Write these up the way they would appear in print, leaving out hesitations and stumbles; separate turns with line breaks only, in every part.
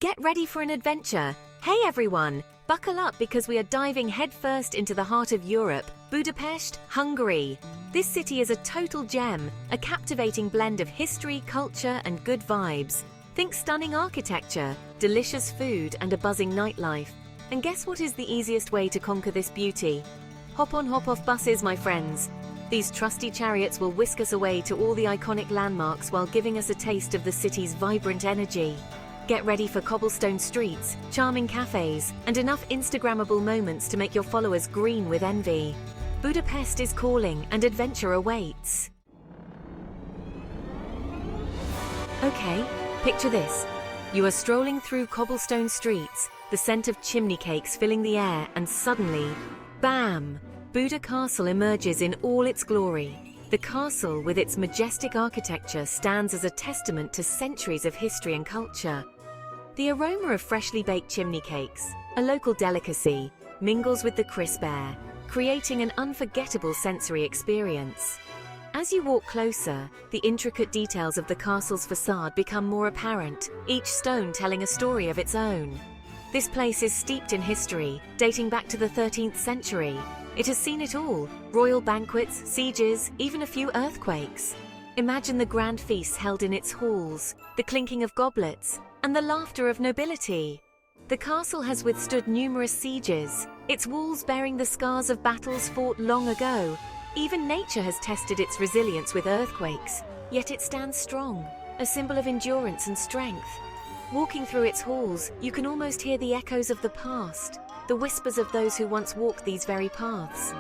Get ready for an adventure. Hey everyone, buckle up because we are diving headfirst into the heart of Europe, Budapest, Hungary. This city is a total gem, a captivating blend of history, culture, and good vibes. Think stunning architecture, delicious food, and a buzzing nightlife. And guess what is the easiest way to conquer this beauty? Hop on, hop off buses, my friends. These trusty chariots will whisk us away to all the iconic landmarks while giving us a taste of the city's vibrant energy. Get ready for cobblestone streets, charming cafes, and enough Instagrammable moments to make your followers green with envy. Budapest is calling and adventure awaits. Okay, picture this. You are strolling through cobblestone streets, the scent of chimney cakes filling the air, and suddenly, bam! Buda Castle emerges in all its glory. The castle, with its majestic architecture, stands as a testament to centuries of history and culture. The aroma of freshly baked chimney cakes, a local delicacy, mingles with the crisp air, creating an unforgettable sensory experience. As you walk closer, the intricate details of the castle's facade become more apparent, each stone telling a story of its own. This place is steeped in history, dating back to the 13th century. It has seen it all: royal banquets, sieges, even a few earthquakes. Imagine the grand feasts held in its halls, the clinking of goblets, and the laughter of nobility. The castle has withstood numerous sieges, its walls bearing the scars of battles fought long ago. Even nature has tested its resilience with earthquakes, yet it stands strong, a symbol of endurance and strength. Walking through its halls, you can almost hear the echoes of the past, the whispers of those who once walked these very paths.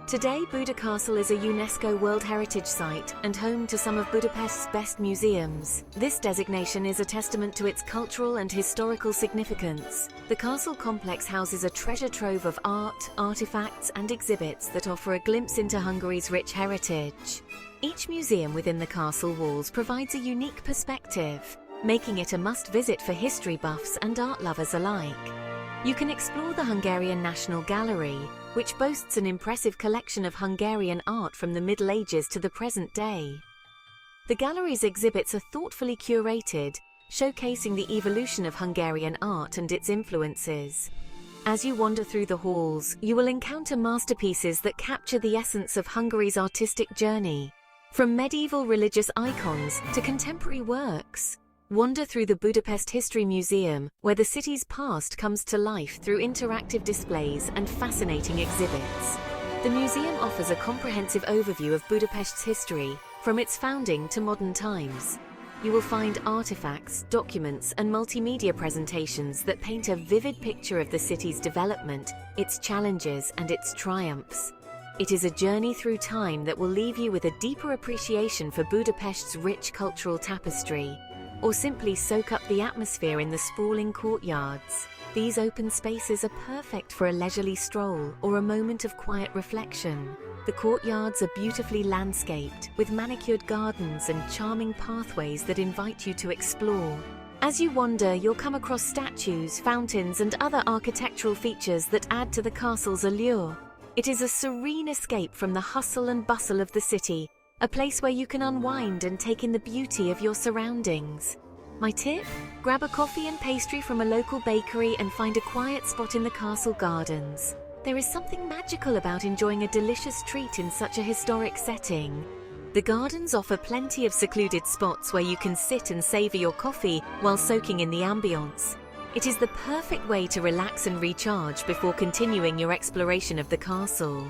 Today, Buda Castle is a UNESCO World Heritage Site and home to some of Budapest's best museums. This designation is a testament to its cultural and historical significance. The castle complex houses a treasure trove of art, artifacts, and exhibits that offer a glimpse into Hungary's rich heritage. Each museum within the castle walls provides a unique perspective, making it a must-visit for history buffs and art lovers alike. You can explore the Hungarian National Gallery, which boasts an impressive collection of Hungarian art from the Middle Ages to the present day. The gallery's exhibits are thoughtfully curated, showcasing the evolution of Hungarian art and its influences. As you wander through the halls, you will encounter masterpieces that capture the essence of Hungary's artistic journey, from medieval religious icons to contemporary works. Wander through the Budapest History Museum, where the city's past comes to life through interactive displays and fascinating exhibits. The museum offers a comprehensive overview of Budapest's history, from its founding to modern times. You will find artifacts, documents, and multimedia presentations that paint a vivid picture of the city's development, its challenges, and its triumphs. It is a journey through time that will leave you with a deeper appreciation for Budapest's rich cultural tapestry. Or simply soak up the atmosphere in the sprawling courtyards. These open spaces are perfect for a leisurely stroll or a moment of quiet reflection. The courtyards are beautifully landscaped, with manicured gardens and charming pathways that invite you to explore. As you wander, you'll come across statues, fountains, and other architectural features that add to the castle's allure. It is a serene escape from the hustle and bustle of the city, a place where you can unwind and take in the beauty of your surroundings. My tip? Grab a coffee and pastry from a local bakery and find a quiet spot in the castle gardens. There is something magical about enjoying a delicious treat in such a historic setting. The gardens offer plenty of secluded spots where you can sit and savor your coffee while soaking in the ambience. It is the perfect way to relax and recharge before continuing your exploration of the castle.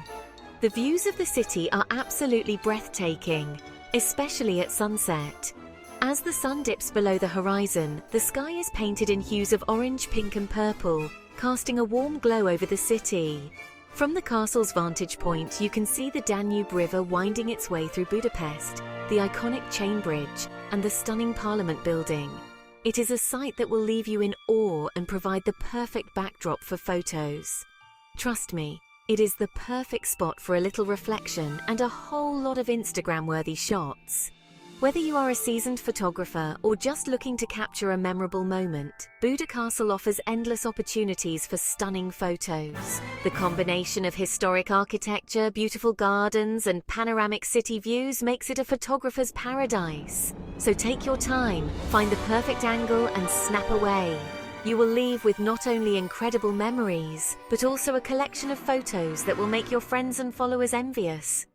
The views of the city are absolutely breathtaking, especially at sunset. As the sun dips below the horizon, the sky is painted in hues of orange, pink, and purple, casting a warm glow over the city. From the castle's vantage point, you can see the Danube River winding its way through Budapest, the iconic chain bridge, and the stunning Parliament Building. It is a sight that will leave you in awe and provide the perfect backdrop for photos. Trust me, it is the perfect spot for a little reflection and a whole lot of Instagram-worthy shots. Whether you are a seasoned photographer or just looking to capture a memorable moment, Buda Castle offers endless opportunities for stunning photos. The combination of historic architecture, beautiful gardens, and panoramic city views makes it a photographer's paradise. So take your time, find the perfect angle, and snap away. You will leave with not only incredible memories, but also a collection of photos that will make your friends and followers envious.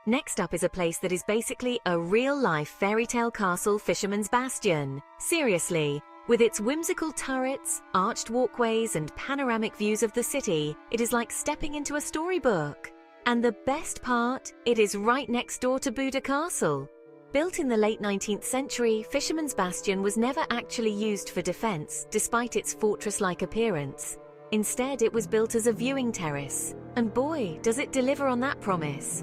Next up is a place that is basically a real-life fairy tale castle, Fisherman's Bastion. Seriously, with its whimsical turrets, arched walkways, and panoramic views of the city, it is like stepping into a storybook. And the best part, it is right next door to Buda Castle. Built in the late 19th century, Fisherman's Bastion was never actually used for defense, despite its fortress-like appearance. Instead, it was built as a viewing terrace. And boy, does it deliver on that promise.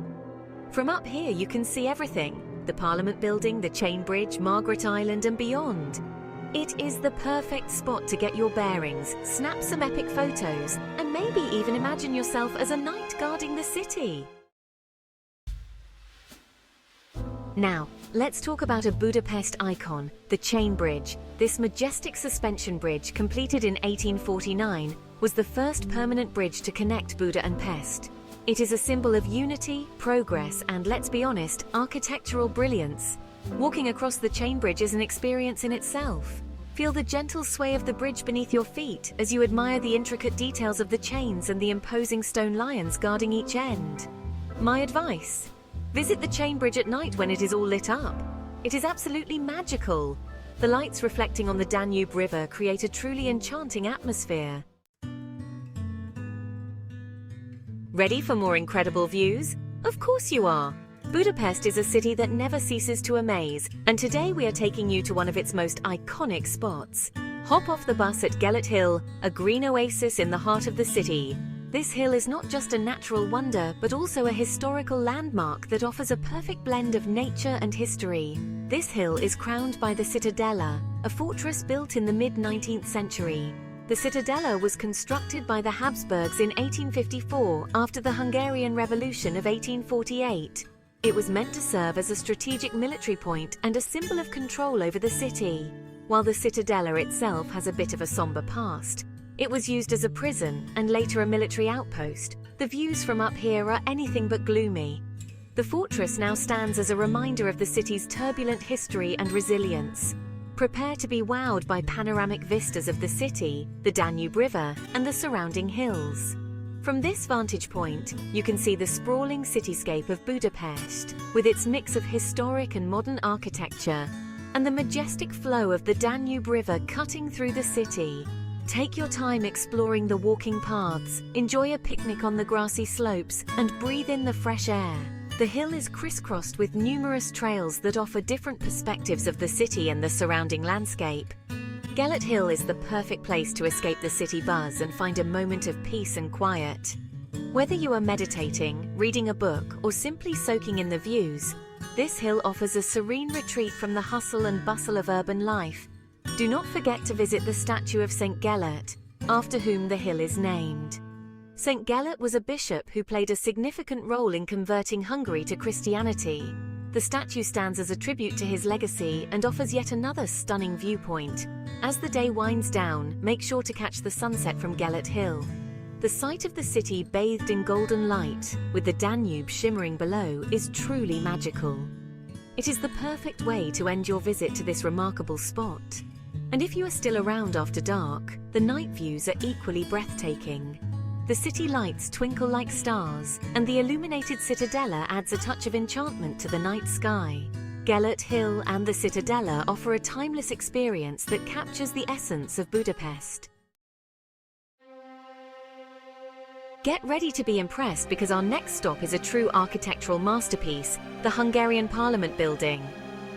From up here you can see everything: the Parliament Building, the Chain Bridge, Margaret Island and beyond. It is the perfect spot to get your bearings, snap some epic photos, and maybe even imagine yourself as a knight guarding the city. Now, let's talk about a Budapest icon, the Chain Bridge. This majestic suspension bridge, completed in 1849, was the first permanent bridge to connect Buda and Pest. It is a symbol of unity, progress, and, let's be honest, architectural brilliance. Walking across the chain bridge is an experience in itself. Feel the gentle sway of the bridge beneath your feet as you admire the intricate details of the chains and the imposing stone lions guarding each end. My advice: visit the chain bridge at night when it is all lit up. It is absolutely magical. The lights reflecting on the Danube River create a truly enchanting atmosphere. Ready for more incredible views? Of course you are! Budapest is a city that never ceases to amaze, and today we are taking you to one of its most iconic spots. Hop off the bus at Gellért Hill, a green oasis in the heart of the city. This hill is not just a natural wonder, but also a historical landmark that offers a perfect blend of nature and history. This hill is crowned by the Citadella, a fortress built in the mid-19th century. The Citadella was constructed by the Habsburgs in 1854 after the Hungarian Revolution of 1848. It was meant to serve as a strategic military point and a symbol of control over the city. While the Citadella itself has a bit of a somber past, it was used as a prison and later a military outpost. The views from up here are anything but gloomy. The fortress now stands as a reminder of the city's turbulent history and resilience. Prepare to be wowed by panoramic vistas of the city, the Danube River, and the surrounding hills. From this vantage point, you can see the sprawling cityscape of Budapest, with its mix of historic and modern architecture, and the majestic flow of the Danube River cutting through the city. Take your time exploring the walking paths, enjoy a picnic on the grassy slopes, and breathe in the fresh air. The hill is crisscrossed with numerous trails that offer different perspectives of the city and the surrounding landscape. Gellért Hill is the perfect place to escape the city buzz and find a moment of peace and quiet. Whether you are meditating, reading a book, or simply soaking in the views, this hill offers a serene retreat from the hustle and bustle of urban life. Do not forget to visit the statue of St. Gellért, after whom the hill is named. St. Gellért was a bishop who played a significant role in converting Hungary to Christianity. The statue stands as a tribute to his legacy and offers yet another stunning viewpoint. As the day winds down, make sure to catch the sunset from Gellért Hill. The sight of the city bathed in golden light, with the Danube shimmering below, is truly magical. It is the perfect way to end your visit to this remarkable spot. And if you are still around after dark, the night views are equally breathtaking. The city lights twinkle like stars, and the illuminated Citadella adds a touch of enchantment to the night sky. Gellért Hill and the Citadella offer a timeless experience that captures the essence of Budapest. Get ready to be impressed because our next stop is a true architectural masterpiece, the Hungarian Parliament Building.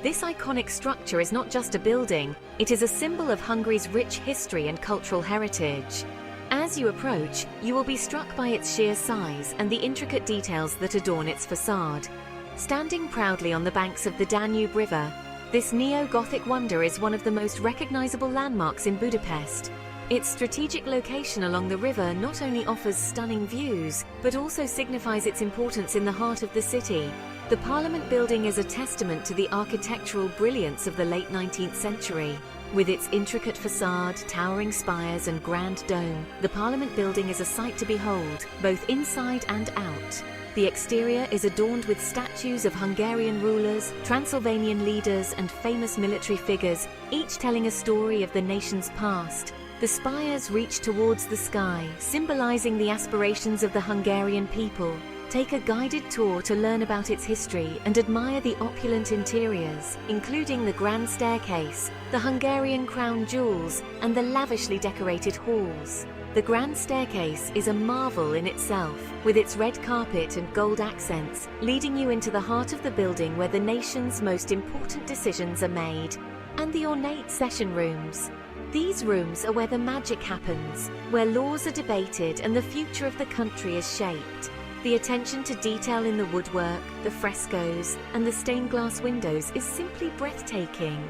This iconic structure is not just a building, it is a symbol of Hungary's rich history and cultural heritage. As you approach, you will be struck by its sheer size and the intricate details that adorn its facade. Standing proudly on the banks of the Danube River, this neo-Gothic wonder is one of the most recognizable landmarks in Budapest. Its strategic location along the river not only offers stunning views, but also signifies its importance in the heart of the city. The Parliament Building is a testament to the architectural brilliance of the late 19th century. With its intricate facade, towering spires and grand dome, the Parliament Building is a sight to behold, both inside and out. The exterior is adorned with statues of Hungarian rulers, Transylvanian leaders, and famous military figures, each telling a story of the nation's past. The spires reach towards the sky, symbolizing the aspirations of the Hungarian people. Take a guided tour to learn about its history and admire the opulent interiors, including the grand staircase, the Hungarian crown jewels, and the lavishly decorated halls. The grand staircase is a marvel in itself, with its red carpet and gold accents, leading you into the heart of the building where the nation's most important decisions are made. And the ornate session rooms. These rooms are where the magic happens, where laws are debated and the future of the country is shaped. The attention to detail in the woodwork, the frescoes, and the stained glass windows is simply breathtaking.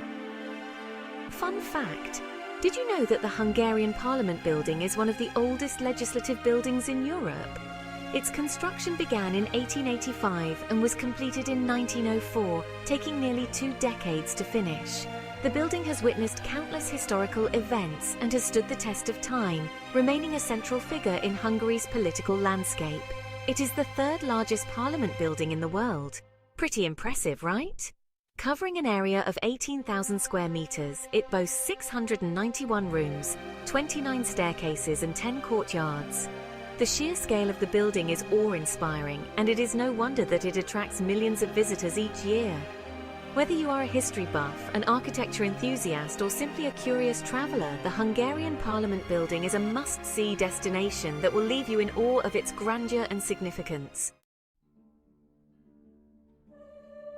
Fun fact: did you know that the Hungarian Parliament Building is one of the oldest legislative buildings in Europe? Its construction began in 1885 and was completed in 1904, taking nearly 2 decades to finish. The building has witnessed countless historical events and has stood the test of time, remaining a central figure in Hungary's political landscape. It is the 3rd largest parliament building in the world. Pretty impressive, right? Covering an area of 18,000 square meters, it boasts 691 rooms, 29 staircases and 10 courtyards. The sheer scale of the building is awe-inspiring, and it is no wonder that it attracts millions of visitors each year. Whether you are a history buff, an architecture enthusiast, or simply a curious traveler, the Hungarian Parliament Building is a must-see destination that will leave you in awe of its grandeur and significance.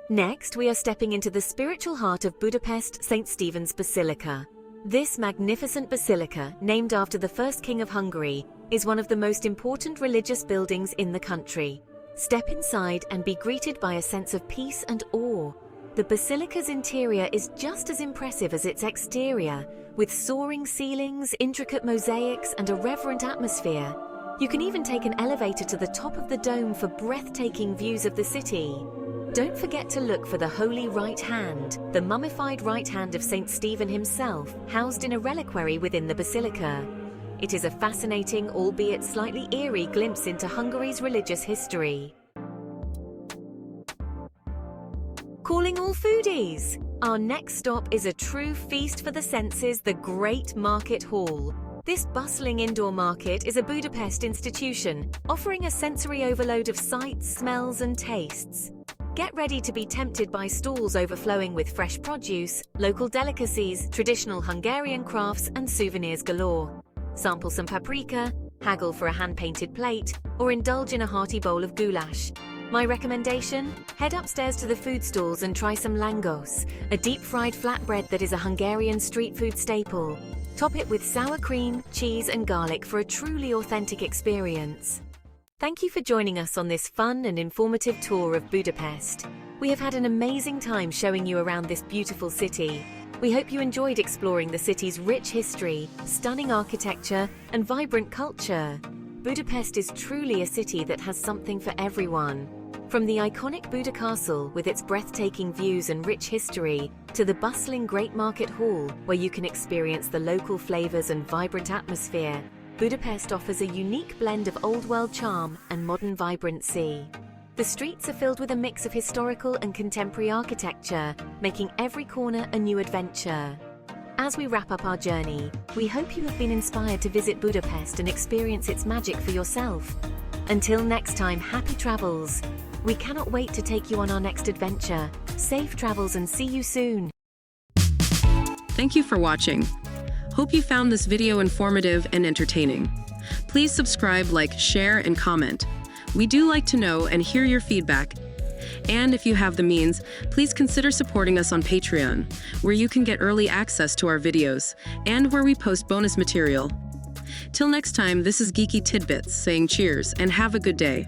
Next, we are stepping into the spiritual heart of Budapest, St. Stephen's Basilica. This magnificent basilica, named after the first king of Hungary, is one of the most important religious buildings in the country. Step inside and be greeted by a sense of peace and awe. The basilica's interior is just as impressive as its exterior, with soaring ceilings, intricate mosaics, and a reverent atmosphere. You can even take an elevator to the top of the dome for breathtaking views of the city. Don't forget to look for the Holy Right Hand, the mummified right hand of St. Stephen himself, housed in a reliquary within the basilica. It is a fascinating, albeit slightly eerie, glimpse into Hungary's religious history. Calling all foodies! Our next stop is a true feast for the senses, the Great Market Hall. This bustling indoor market is a Budapest institution, offering a sensory overload of sights, smells, and tastes. Get ready to be tempted by stalls overflowing with fresh produce, local delicacies, traditional Hungarian crafts, and souvenirs galore. Sample some paprika, haggle for a hand-painted plate, or indulge in a hearty bowl of goulash. My recommendation? Head upstairs to the food stalls and try some langos, a deep-fried flatbread that is a Hungarian street food staple. Top it with sour cream, cheese, and garlic for a truly authentic experience. Thank you for joining us on this fun and informative tour of Budapest. We have had an amazing time showing you around this beautiful city. We hope you enjoyed exploring the city's rich history, stunning architecture, and vibrant culture. Budapest is truly a city that has something for everyone. From the iconic Buda Castle with its breathtaking views and rich history, to the bustling Great Market Hall where you can experience the local flavors and vibrant atmosphere, Budapest offers a unique blend of old-world charm and modern vibrancy. The streets are filled with a mix of historical and contemporary architecture, making every corner a new adventure. As we wrap up our journey, we hope you have been inspired to visit Budapest and experience its magic for yourself. Until next time, happy travels! We cannot wait to take you on our next adventure. Safe travels and see you soon!
Thank you for watching. Hope you found this video informative and entertaining. Please subscribe, like, share, and comment. We do like to know and hear your feedback. And if you have the means, please consider supporting us on Patreon, where you can get early access to our videos and where we post bonus material. Till next time, this is Geeky Tidbits saying cheers and have a good day.